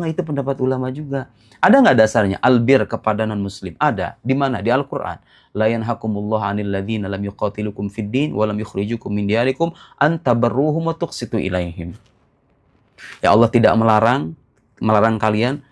Itu pendapat ulama juga. Ada nggak dasarnya albir kepada non-muslim? Ada. Di mana? Di Al-Quran. La yanhakumullahu 'anil ladzina lam yuqatilukum fid din wa lam yukhrijukum min diyarikum an tabarruhum wa tuqsitu ilaihim. Ya Allah tidak melarang kalian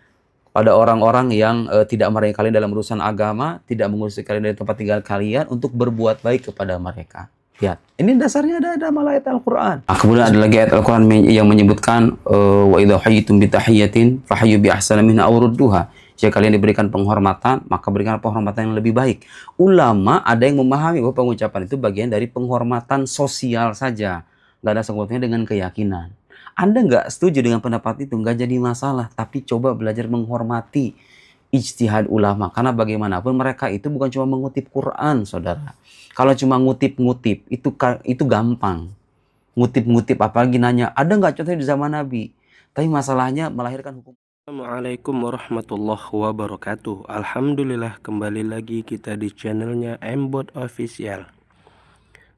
pada orang-orang yang tidak melarang kalian dalam urusan agama, tidak mengusir kalian dari tempat tinggal kalian untuk berbuat baik kepada mereka. Lihat, ini dasarnya ada dalam ayat Al-Quran. Kemudian ada lagi ayat Al-Quran yang menyebutkan wa idza hayyitum bi tahiyyatin fahayyu bi ahsana minha aw rudduha. Jika kalian diberikan penghormatan, maka berikan penghormatan yang lebih baik. Ulama ada yang memahami bahwa pengucapan itu bagian dari penghormatan sosial saja, nggak ada sangkutnya dengan keyakinan. Anda nggak setuju dengan pendapat itu, nggak jadi masalah, tapi coba belajar menghormati ijtihad ulama, karena bagaimanapun mereka itu bukan cuma mengutip Quran, saudara. Kalau cuma ngutip-ngutip itu gampang. Ngutip-ngutip apalagi nanya, ada nggak contohnya di zaman Nabi? Tapi masalahnya melahirkan hukum. Assalamualaikum warahmatullahi wabarakatuh. Alhamdulillah, kembali lagi kita di channelnya Mbot Official.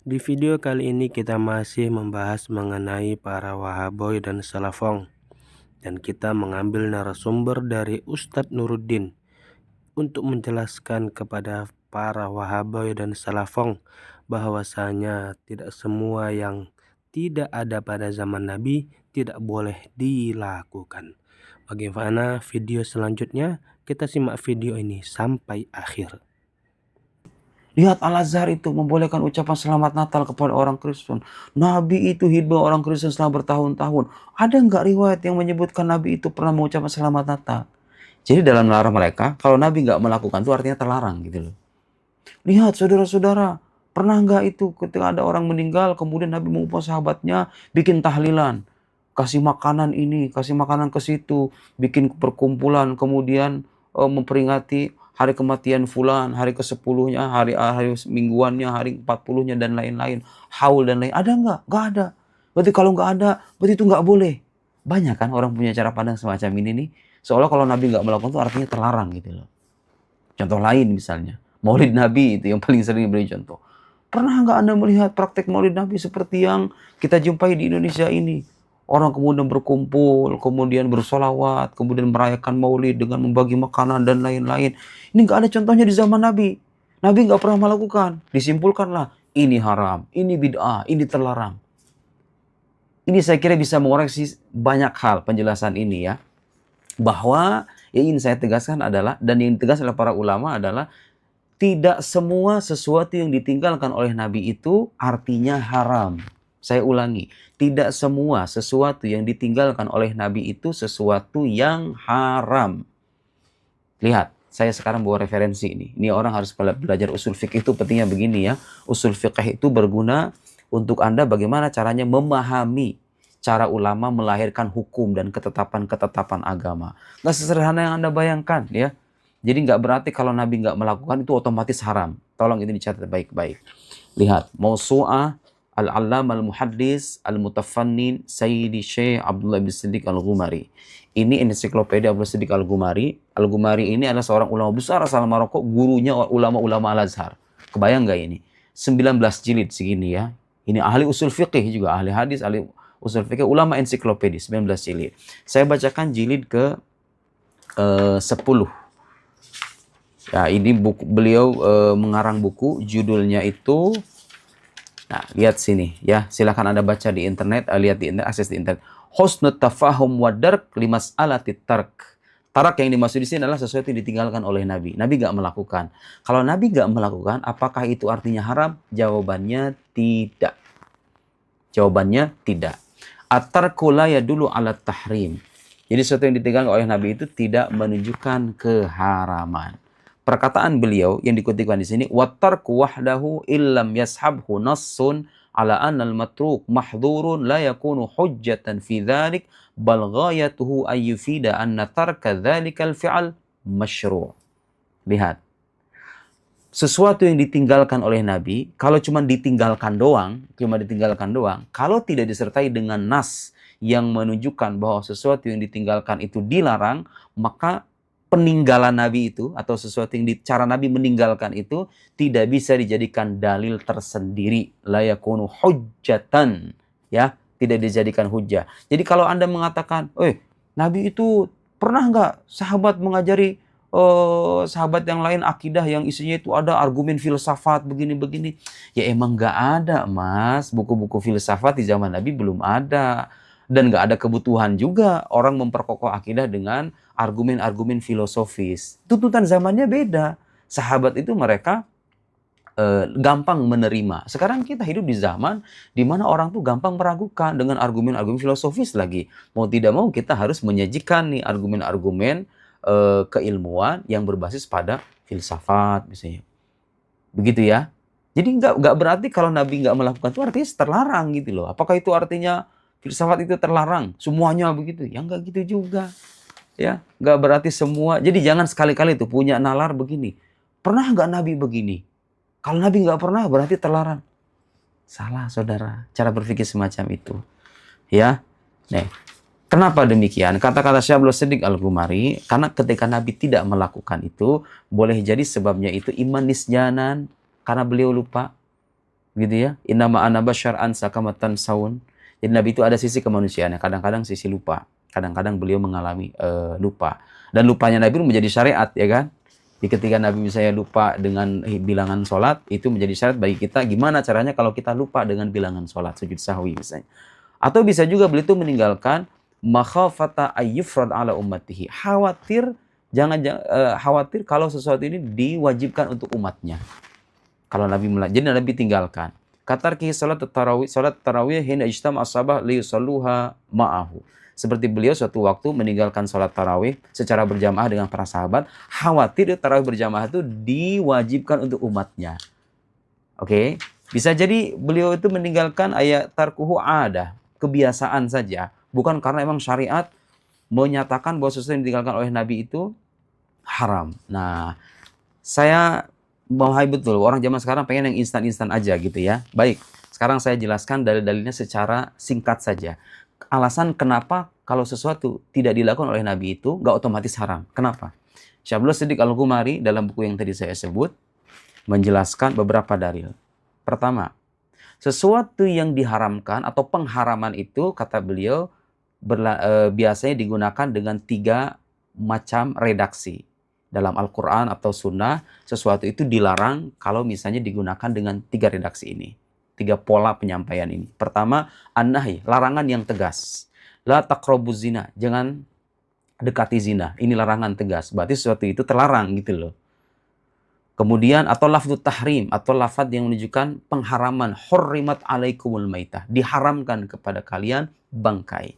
Di video kali ini kita masih membahas mengenai para Wahaboy dan Salafong, dan kita mengambil narasumber dari Ustadz Nuruddin untuk menjelaskan kepada para Wahaboy dan Salafong bahwasanya tidak semua yang tidak ada pada zaman Nabi tidak boleh dilakukan. Bagaimana video selanjutnya? Kita simak video ini sampai akhir. Lihat Al-Azhar itu membolehkan ucapan selamat Natal kepada orang Kristen. Nabi itu hidup orang Kristen selama bertahun-tahun. Ada nggak riwayat yang menyebutkan Nabi itu pernah mengucapkan selamat Natal? Jadi dalam melarang mereka, kalau Nabi nggak melakukan itu artinya terlarang gitu loh. Lihat saudara-saudara, pernah nggak itu ketika ada orang meninggal, kemudian Nabi mengumpul sahabatnya bikin tahlilan. Kasih makanan ini, kasih makanan ke situ, bikin perkumpulan, kemudian memperingati hari kematian fulan, hari ke-10-nya, hari mingguannya, hari 40-nya, dan lain-lain. Haul dan lain. Ada nggak? Nggak ada. Berarti kalau nggak ada, berarti itu nggak boleh. Banyak kan orang punya cara pandang semacam ini nih. Seolah kalau Nabi nggak melakukan itu artinya terlarang gitu loh. Contoh lain misalnya, Maulid Nabi itu yang paling sering diberi contoh. Pernah nggak Anda melihat praktek Maulid Nabi seperti yang kita jumpai di Indonesia ini? Orang kemudian berkumpul, kemudian bersolawat, kemudian merayakan Maulid dengan membagi makanan dan lain-lain. Ini nggak ada contohnya di zaman Nabi. Nabi nggak pernah melakukan. Disimpulkanlah, ini haram, ini bid'ah, ini terlarang. Ini saya kira bisa mengoreksi banyak hal penjelasan ini ya. Bahwa yang ingin saya tegaskan adalah, dan yang ditegaskan oleh para ulama adalah, tidak semua sesuatu yang ditinggalkan oleh Nabi itu artinya haram. Saya ulangi, tidak semua sesuatu yang ditinggalkan oleh Nabi itu sesuatu yang haram. Lihat, saya sekarang bawa referensi ini. Ini orang harus belajar usul fikih itu pentingnya begini ya. Usul fikih itu berguna untuk Anda bagaimana caranya memahami cara ulama melahirkan hukum dan ketetapan-ketetapan agama. Nggak sesederhana yang Anda bayangkan ya. Jadi nggak berarti kalau Nabi nggak melakukan itu otomatis haram. Tolong ini dicatat baik-baik. Lihat, Mausu'ah Al-Allam Al-Muhaddis Al-Mutafannin Sayyidi Syekh Abdullah bin Siddiq Al-Ghumari. Ini ensiklopedia Abdullah Siddiq Al-Ghumari. Al-Ghumari ini adalah seorang ulama besar asal Maroko, gurunya ulama-ulama Al-Azhar. Kebayang nggak ini? 19 jilid segini ya. Ini ahli usul fikih juga, ahli hadis, ahli usul fikih, ulama ensiklopedia 19 jilid. Saya bacakan jilid ke 10. Ya, ini buku beliau mengarang buku, judulnya itu, nah lihat sini ya, silahkan Anda baca di internet, lihat di internet, akses di internet. Husnut tafahum wa dark limas'alati tark. Tarak yang dimaksud di sini adalah sesuatu yang ditinggalkan oleh Nabi. Nabi nggak melakukan. Kalau Nabi nggak melakukan, apakah itu artinya haram? Jawabannya tidak. Jawabannya tidak. At-tarku la yadullu ala tahrim. Jadi sesuatu yang ditinggalkan oleh Nabi itu tidak menunjukkan keharaman. Perkataan beliau yang dikutipkan di sini, wattarku wahdahu illam yashabhu nassun ala anna al-matruk mahdhurun la yakunu hujjatan fi dhalik bal ghayatuhu ay yufida anna tarka dhalikal fi'al masyru'. Lihat. Sesuatu yang ditinggalkan oleh Nabi, kalau cuma ditinggalkan doang, kalau tidak disertai dengan nas yang menunjukkan bahwa sesuatu yang ditinggalkan itu dilarang, maka peninggalan Nabi itu atau sesuatu yang cara Nabi meninggalkan itu tidak bisa dijadikan dalil tersendiri, la yakunu hujjatan, ya, tidak dijadikan hujjah. Jadi kalau Anda mengatakan, Nabi itu Pernah nggak sahabat mengajari sahabat yang lain akidah yang isinya itu ada argumen filsafat begini-begini? Ya emang nggak ada, Mas. Buku-buku filsafat di zaman Nabi belum ada. Dan nggak ada kebutuhan juga orang memperkokoh akidah dengan argumen-argumen filosofis. Tuntutan zamannya beda. Sahabat itu mereka gampang menerima. Sekarang kita hidup di zaman di mana orang tuh gampang meragukan dengan argumen-argumen filosofis lagi. Mau tidak mau kita harus menyajikan nih argumen-argumen keilmuan yang berbasis pada filsafat misalnya. Begitu ya. Jadi nggak berarti kalau Nabi nggak melakukan itu artinya terlarang gitu loh. Apakah itu artinya filsafat itu terlarang? Semuanya begitu? Ya nggak gitu juga. Ya, nggak berarti semua. Jadi jangan sekali-kali tuh punya nalar begini. Pernah nggak Nabi begini? Kalau Nabi nggak pernah, berarti terlarang. Salah, saudara. Cara berpikir semacam itu. Ya. Nih, kenapa demikian? Kata-kata Syekh Abdul Siddiq Al-Ghumari, karena ketika Nabi tidak melakukan itu, boleh jadi sebabnya itu iman nisyanan, karena beliau lupa. Gitu ya. Innama ana basyar ansa kama tansawun. Jadi Nabi itu ada sisi kemanusiaannya, kadang-kadang sisi lupa. Kadang-kadang beliau mengalami lupa. Dan lupanya Nabi menjadi syariat, ya kan? Jadi ketika Nabi misalnya lupa dengan bilangan sholat, itu menjadi syarat bagi kita gimana caranya kalau kita lupa dengan bilangan sholat, sujud sahwi misalnya. Atau bisa juga beliau itu meninggalkan makhafata ayyufrad ala ummatihi. Khawatir kalau sesuatu ini diwajibkan untuk umatnya. Kalau Nabi jadi Nabi tinggalkan. Katarki salat tarawih hina ijtam as-sabah liyusalluha ma'ahu. Seperti beliau suatu waktu meninggalkan sholat tarawih secara berjamaah dengan para sahabat, khawatir tarawih berjamaah itu diwajibkan untuk umatnya. Oke, bisa jadi beliau itu meninggalkan ayat tarkuhu ada, kebiasaan saja, bukan karena emang syariat menyatakan bahwa sesuatu yang ditinggalkan oleh Nabi itu haram. Nah, saya mau betul, orang zaman sekarang pengen yang instan-instan aja gitu ya. Baik, sekarang saya jelaskan dalil-dalilnya secara singkat saja. Alasan kenapa kalau sesuatu tidak dilakukan oleh Nabi itu nggak otomatis haram. Kenapa? Syekh Abdul Siddiq Al-Ghumari dalam buku yang tadi saya sebut menjelaskan beberapa dalil. Pertama, sesuatu yang diharamkan atau pengharaman itu kata beliau biasanya digunakan dengan 3 macam redaksi. Dalam Al-Quran atau Sunnah, sesuatu itu dilarang kalau misalnya digunakan dengan 3 redaksi ini. 3 pola penyampaian ini. Pertama, an-nahi, larangan yang tegas. La taqrabuz zina, jangan dekati zina. Ini larangan tegas. Berarti sesuatu itu terlarang gitu loh. Kemudian atau lafdut tahrim atau lafaz yang menunjukkan pengharaman. Hurrimat alaikumul maitah, diharamkan kepada kalian bangkai.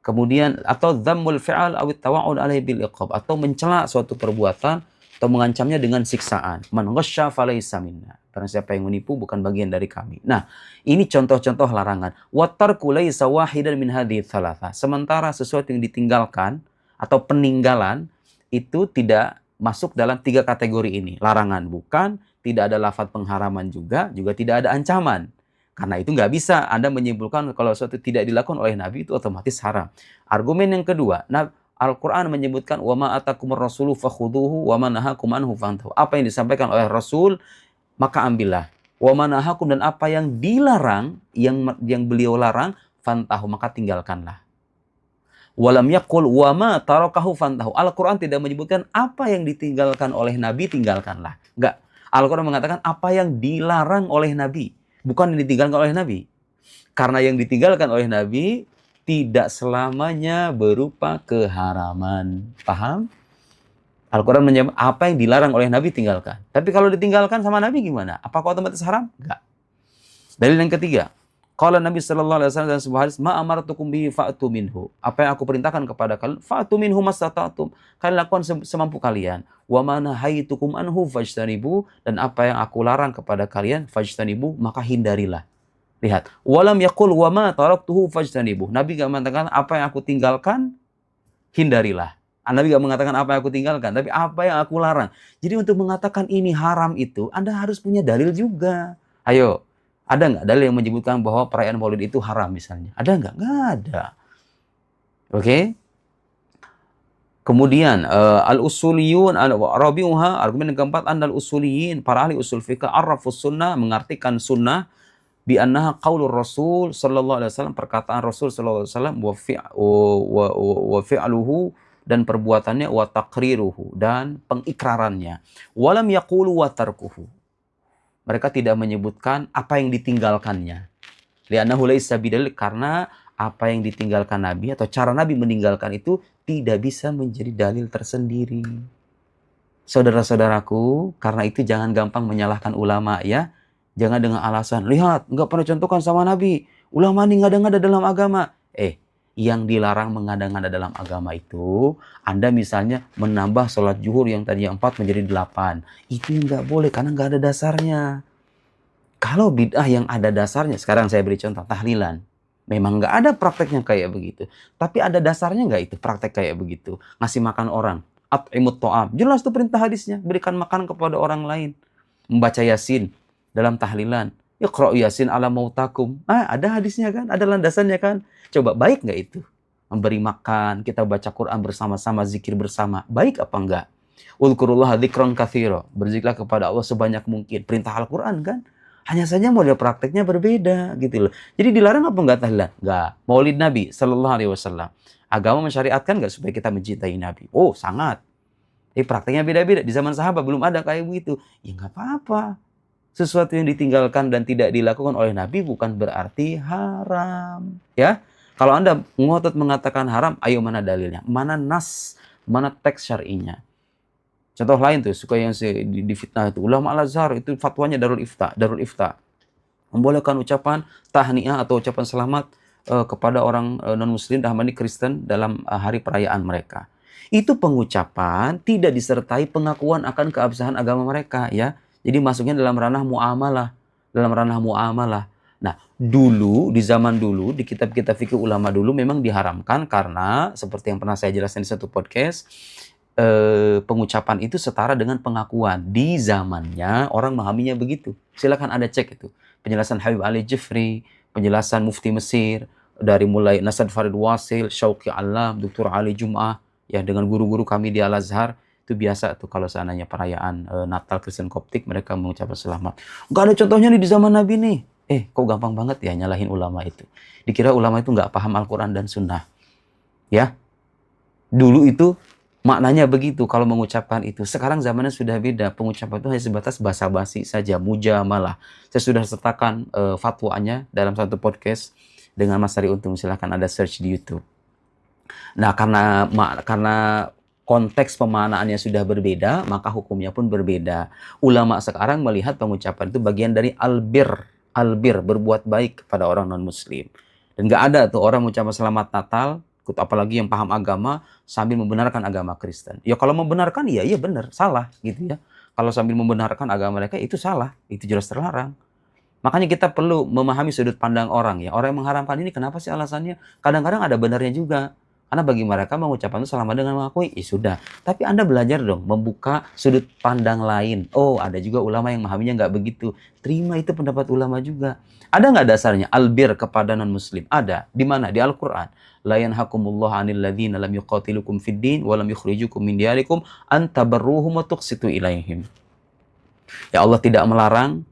Kemudian atau dhammul fi'al awit tawa'ud alaihi bil iqab, atau mencela suatu perbuatan atau mengancamnya dengan siksaan. Man ghasya falaysa minna. Barang siapa yang menipu bukan bagian dari kami. Nah, ini contoh-contoh larangan. Wa tarku laysa wahidan min hadhihi thalatha. Sementara sesuatu yang ditinggalkan atau peninggalan itu tidak masuk dalam 3 kategori ini. Larangan bukan, tidak ada lafaz pengharaman juga tidak ada ancaman. Karena itu nggak bisa Anda menyimpulkan kalau sesuatu tidak dilakukan oleh Nabi itu otomatis haram. Argumen yang kedua, Al-Quran menyebutkan wa ma atakumur rasulu fakhuduhu wa ma nahakum anhu fantahu. Apa yang disampaikan oleh Rasul maka ambillah. Wa ma nahakum, dan apa yang dilarang, yang beliau larang, fantahu, maka tinggalkanlah. Walam yaqul wa ma tarakahu fantahu. Al-Quran tidak menyebutkan apa yang ditinggalkan oleh Nabi tinggalkanlah. Enggak. Al-Quran mengatakan apa yang dilarang oleh Nabi, bukan yang ditinggalkan oleh Nabi. Karena yang ditinggalkan oleh Nabi tidak selamanya berupa keharaman. Paham? Al-Quran menyebut apa yang dilarang oleh Nabi tinggalkan. Tapi kalau ditinggalkan sama Nabi gimana? Apakah otomatis haram? Enggak. Dalil yang ketiga. Qala Nabi sallallahu alaihi wasallam dalam sebuah hadis, "Ma amartukum bihi fa'tu minhu." Apa yang aku perintahkan kepada kalian, fa'tu minhu mastata'tum. Kalian lakukan semampu kalian. Wa ma nahaitukum anhu fajtanibu, dan apa yang aku larang kepada kalian fajtanibu, maka hindarilah. Lihat, walam yaqul wa ma taraktuhu fajtanibu. Nabi enggak mengatakan apa yang aku tinggalkan hindarilah. Nabi enggak mengatakan apa yang aku tinggalkan, tapi apa yang aku larang. Jadi untuk mengatakan ini haram itu Anda harus punya dalil juga. Ayo, ada nggak dalil yang menyebutkan bahwa perayaan Maulid itu haram misalnya? Ada nggak? Nggak ada. Oke? Kemudian al-usuliyun rabi'uha, argumen yang keempat, andal usuliyin, para ahli usul fikih, arrafus sunnah, mengartikan sunnah bi annaha qaulur Rasul sallallahu alaihi wasallam, perkataan Rasul sallallahu alaihi wasallam, wa fi'luhu, dan perbuatannya, wa taqriruhu dan pengikrarannya, walam yaqulu wa tarkuhu. Mereka tidak menyebutkan apa yang ditinggalkannya. Li'annahu laisa bidalil, karena apa yang ditinggalkan Nabi atau cara Nabi meninggalkan itu tidak bisa menjadi dalil tersendiri. Saudara-saudaraku, karena itu jangan gampang menyalahkan ulama ya. Jangan dengan alasan, lihat, nggak pernah contohkan sama Nabi. Ulama ini ngada-ngada dalam agama. Yang dilarang mengada-ngada dalam agama itu, Anda misalnya menambah sholat zuhur yang tadinya 4 menjadi 8. Itu yang nggak boleh, karena nggak ada dasarnya. Kalau bid'ah yang ada dasarnya, sekarang saya beri contoh, tahlilan. Memang nggak ada prakteknya kayak begitu. Tapi ada dasarnya nggak itu praktek kayak begitu? Ngasih makan orang. At'imut ta'am. Jelas tuh perintah hadisnya. Berikan makan kepada orang lain. Membaca Yasin dalam tahlilan. Iqra'u Yasin ala mautakum. Ada hadisnya kan? Ada landasannya kan? Coba, baik nggak itu? Memberi makan, kita baca Quran bersama-sama, zikir bersama. Baik apa enggak? Ulkurullah dzikran katsira. Berzikirlah kepada Allah sebanyak mungkin. Perintah Al-Quran kan? Hanya saja model prakteknya berbeda gitu loh. Jadi dilarang apa enggak tahlilan? Enggak. Maulid Nabi sallallahu alaihi wasallam. Agama mensyariatkan nggak supaya kita mencintai Nabi? Oh, sangat. Prakteknya beda-beda. Di zaman sahabat belum ada kayak begitu. Ya nggak apa-apa. Sesuatu yang ditinggalkan dan tidak dilakukan oleh Nabi bukan berarti haram. Ya, kalau Anda ngotot mengatakan haram, ayo mana dalilnya? Mana nas? Mana teks syar'inya? Contoh lain tuh, suka yang difitnah itu. Ulama Al-Azhar itu fatwanya Darul Ifta. Membolehkan ucapan tahniah atau ucapan selamat kepada orang non-muslim, dalam ini Kristen, dalam hari perayaan mereka. Itu pengucapan tidak disertai pengakuan akan keabsahan agama mereka ya. Jadi masuknya dalam ranah muamalah, Nah, dulu di zaman dulu di kitab-kitab fikih ulama dulu memang diharamkan karena seperti yang pernah saya jelaskan di satu podcast, pengucapan itu setara dengan pengakuan. Di zamannya orang memahaminya begitu. Silakan Anda cek itu. Penjelasan Habib Ali Jufri, penjelasan Mufti Mesir, dari mulai Nasad Farid Wasil, Syauqi Alam, Dr. Ali Jum'ah, ya dengan guru-guru kami di Al-Azhar, itu biasa tuh kalau seandainya perayaan Natal Kristen Koptik mereka mengucapkan selamat. Nggak ada contohnya nih di zaman Nabi nih. Kok gampang banget ya nyalahin ulama itu. Dikira ulama itu nggak paham Al-Quran dan Sunnah. Ya, dulu itu maknanya begitu kalau mengucapkan itu. Sekarang zamannya sudah beda. Pengucapan itu hanya sebatas basa-basi saja, mujamalah. Saya sudah sertakan fatwanya dalam satu podcast dengan Mas Ari Untung. Silahkan Anda search di YouTube. Nah, karena konteks pemaknaannya sudah berbeda, maka hukumnya pun berbeda. Ulama sekarang melihat pengucapan itu bagian dari albir, berbuat baik kepada orang non-muslim. Dan nggak ada tuh orang mengucapkan selamat Natal, apalagi yang paham agama, sambil membenarkan agama Kristen. Ya kalau membenarkan, iya benar, salah gitu ya. Kalau sambil membenarkan agama mereka, itu salah, itu jelas terlarang. Makanya kita perlu memahami sudut pandang orang ya. Orang yang mengharamkan ini kenapa sih alasannya? Kadang-kadang ada benarnya juga. Karena bagi mereka mengucapkan itu selama dengan mengakui, sudah. Tapi Anda belajar dong, membuka sudut pandang lain. Oh, ada juga ulama yang memahaminya nggak begitu. Terima itu pendapat ulama juga. Ada nggak dasarnya albir kepada non-muslim? Ada. Di mana? Di Al-Quran. La yanhakumullahu 'anil ladzina lam yuqatilukum fid din wa lam yukhrijukum min diyarikum an tabarruhum wa tuqsitu ilaihim. Ya Allah tidak melarang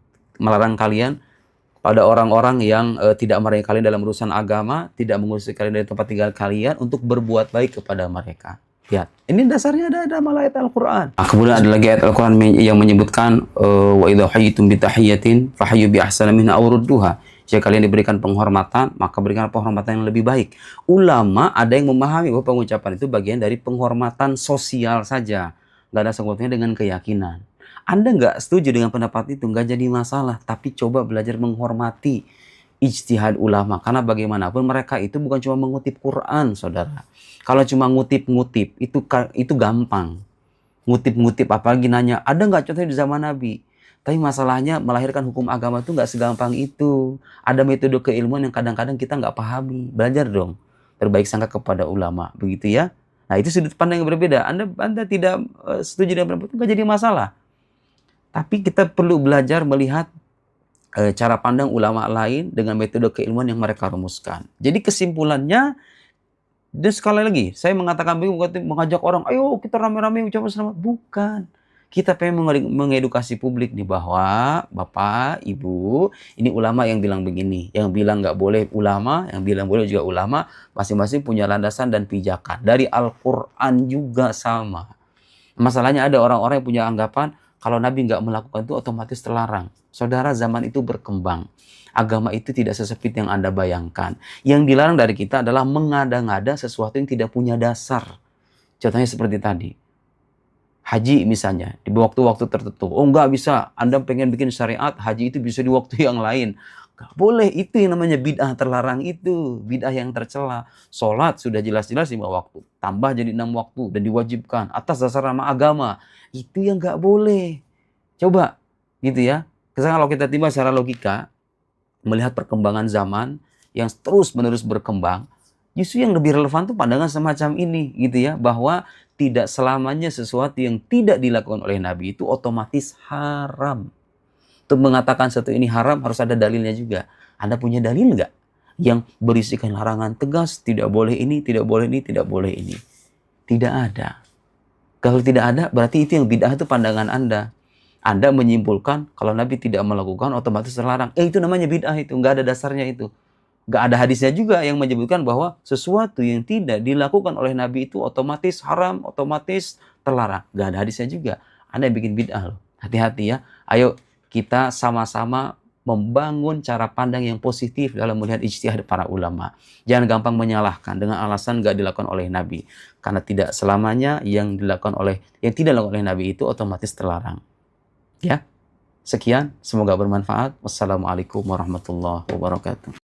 kalian pada orang-orang yang tidak melarang kalian dalam urusan agama, tidak mengusir kalian dari tempat tinggal kalian untuk berbuat baik kepada mereka. Lihat, ini dasarnya ada dalam ayat Al-Quran. Kemudian ada lagi ayat Al-Quran yang menyebutkan wa idza hayyitum bi tahiyyatin fahayyu bi ahsana minha aw rudduha. Jika kalian diberikan penghormatan, maka berikan penghormatan yang lebih baik. Ulama ada yang memahami bahwa pengucapan itu bagian dari penghormatan sosial saja, nggak ada sangkutnya dengan keyakinan. Anda nggak setuju dengan pendapat itu, nggak jadi masalah. Tapi coba belajar menghormati ijtihad ulama. Karena bagaimanapun mereka itu bukan cuma mengutip Quran, saudara. Kalau cuma ngutip-ngutip, itu gampang. Ngutip-ngutip, apalagi nanya, ada nggak contohnya di zaman Nabi? Tapi masalahnya melahirkan hukum agama itu nggak segampang itu. Ada metode keilmuan yang kadang-kadang kita nggak pahami. Belajar dong. Berbaik sangka kepada ulama. Begitu ya. Nah itu sudut pandang yang berbeda. Anda tidak setuju dengan pendapat itu, nggak jadi masalah. Tapi kita perlu belajar melihat cara pandang ulama lain dengan metode keilmuan yang mereka rumuskan. Jadi kesimpulannya, dan sekali lagi, saya mengatakan begini, mengajak orang, ayo kita rame-rame ucapan selamat. Bukan. Kita pengen mengedukasi publik nih bahwa Bapak, Ibu, ini ulama yang bilang begini, yang bilang nggak boleh ulama, yang bilang boleh juga ulama, masing-masing punya landasan dan pijakan. Dari Al-Quran juga sama. Masalahnya ada orang-orang yang punya anggapan kalau Nabi nggak melakukan itu otomatis terlarang. Saudara, zaman itu berkembang. Agama itu tidak sesempit yang Anda bayangkan. Yang dilarang dari kita adalah mengada-ngada sesuatu yang tidak punya dasar. Contohnya seperti tadi. Haji misalnya, di waktu-waktu tertentu. Oh nggak bisa, Anda pengen bikin syariat, haji itu bisa di waktu yang lain. Nggak boleh, itu yang namanya bid'ah terlarang itu. Bid'ah yang tercela. Sholat sudah jelas-jelas 5 waktu. Tambah jadi 6 waktu dan diwajibkan atas dasar nama agama. Itu yang nggak boleh. Coba, gitu ya. Kalau kita tiba secara logika, melihat perkembangan zaman yang terus-menerus berkembang, justru yang lebih relevan tuh pandangan semacam ini, gitu ya. Bahwa tidak selamanya sesuatu yang tidak dilakukan oleh Nabi itu otomatis haram. Untuk mengatakan sesuatu ini haram harus ada dalilnya juga. Anda punya dalil nggak? Yang berisikan larangan tegas, tidak boleh ini, tidak boleh ini, tidak boleh ini. Tidak ada. Kalau tidak ada, berarti itu yang bid'ah itu pandangan Anda. Anda menyimpulkan kalau Nabi tidak melakukan otomatis terlarang. Itu namanya bid'ah itu, nggak ada dasarnya itu. Nggak ada hadisnya juga yang menyebutkan bahwa sesuatu yang tidak dilakukan oleh Nabi itu otomatis haram, otomatis terlarang. Nggak ada hadisnya juga. Anda yang bikin bid'ah loh. Hati-hati ya. Ayo kita sama-sama membangun cara pandang yang positif dalam melihat ijtihad para ulama. Jangan gampang menyalahkan dengan alasan nggak dilakukan oleh Nabi. Karena tidak selamanya yang tidak dilakukan oleh Nabi itu otomatis terlarang. Ya. Sekian, semoga bermanfaat. Wassalamualaikum warahmatullahi wabarakatuh.